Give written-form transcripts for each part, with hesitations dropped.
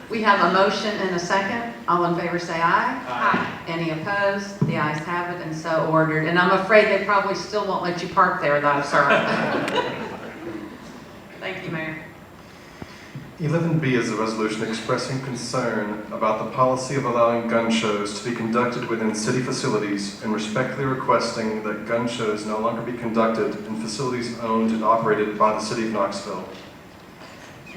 We have a motion and a second. All in favor say aye. Aye. Any opposed? The ayes have it and so ordered. And I'm afraid they probably still won't let you park there though, sir. Thank you, Mayor. 11B is a resolution expressing concern about the policy of allowing gun shows to be conducted within city facilities and respectfully requesting that gun shows no longer be conducted in facilities owned and operated by the city of Knoxville.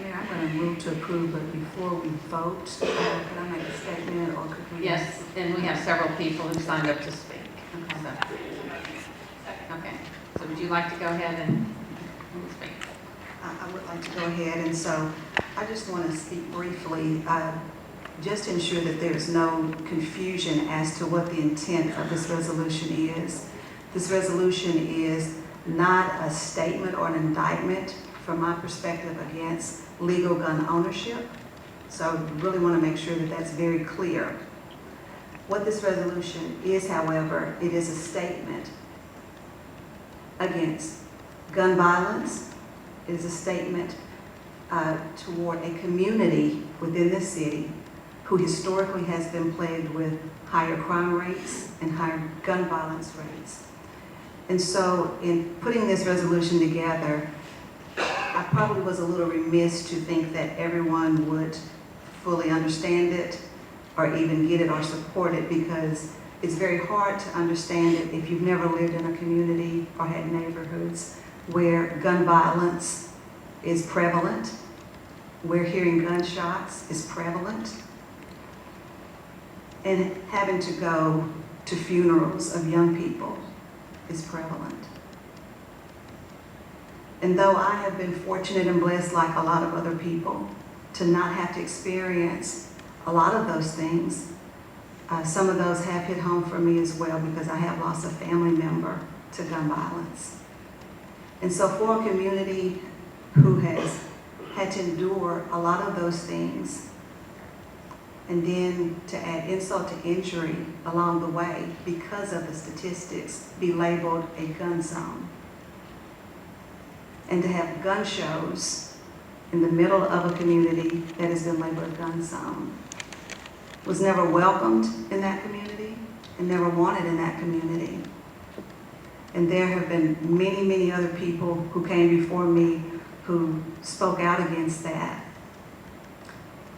Mayor, I'm going to move to approve, but before we vote, could I make a statement or could we? Yes, and we have several people who signed up to speak. Okay, so would you like to go ahead and speak? I would like to go ahead, and so I just want to speak briefly, just to ensure that there's no confusion as to what the intent of this resolution is. This resolution is not a statement or an indictment from my perspective against legal gun ownership. So I really want to make sure that that's very clear. What this resolution is, however, it is a statement against gun violence. It is a statement toward a community within the city who historically has been plagued with higher crime rates and higher gun violence rates. And so in putting this resolution together, I probably was a little remiss to think that everyone would fully understand it or even get it or support it, because it's very hard to understand it if you've never lived in a community or had neighborhoods where gun violence is prevalent, where hearing gunshots is prevalent, and having to go to funerals of young people is prevalent. And though I have been fortunate and blessed, like a lot of other people, to not have to experience a lot of those things, some of those have hit home for me as well, because I have lost a family member to gun violence. And so for a community who has had to endure a lot of those things, and then to add insult to injury along the way because of the statistics, be labeled a gun zone, and to have gun shows in the middle of a community that has been labeled a gun zone, was never welcomed in that community and never wanted in that community. And there have been many, many other people who came before me who spoke out against that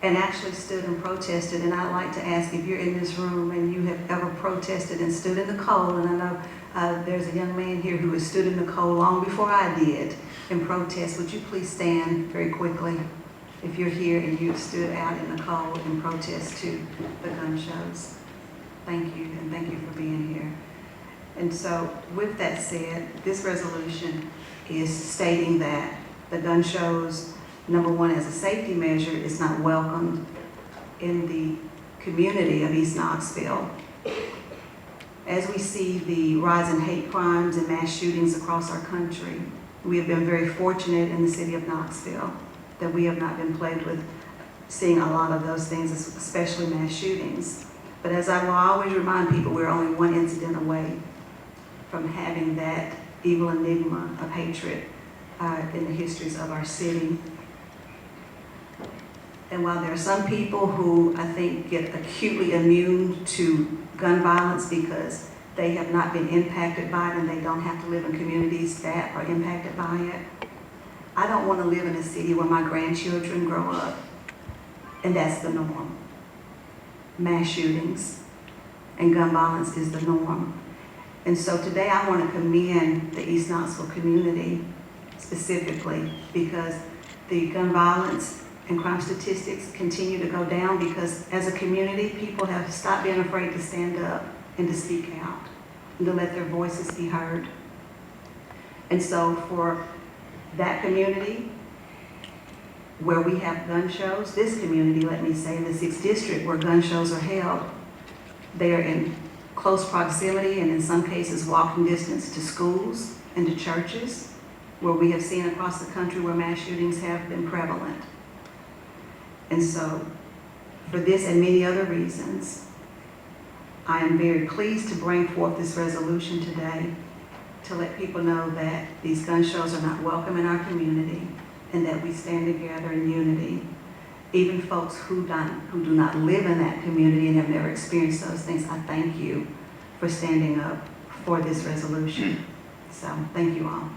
and actually stood and protested. And I'd like to ask, if you're in this room and you have ever protested and stood in the cold, and I know there's a young man here who has stood in the cold long before I did in protest, would you please stand very quickly if you're here and you've stood out in the cold in protest to the gun shows? Thank you, and thank you for being here. And so with that said, this resolution is stating that the gun shows, number one, as a safety measure, is not welcomed in the community of East Knoxville. As we see the rise in hate crimes and mass shootings across our country, we have been very fortunate in the city of Knoxville that we have not been plagued with seeing a lot of those things, especially mass shootings. But as I will always remind people, we're only one incident away from having that evil enigma of hatred in the histories of our city. And while there are some people who I think get acutely immune to gun violence because they have not been impacted by it and they don't have to live in communities that are impacted by it, I don't want to live in a city where my grandchildren grow up and that's the norm. Mass shootings and gun violence is the norm. And so today I want to commend the East Knoxville community specifically, because the gun violence and crime statistics continue to go down because as a community, people have stopped being afraid to stand up and to speak out and to let their voices be heard. And so for that community where we have gun shows, this community, let me say, in the 6th District where gun shows are held, they are in close proximity and in some cases walking distance to schools and to churches, where we have seen across the country where mass shootings have been prevalent. And so for this and many other reasons, I am very pleased to bring forth this resolution today to let people know that these gun shows are not welcome in our community and that we stand together in unity. even folks who do not live in that community and have never experienced those things, I thank you for standing up for this resolution. So, thank you all.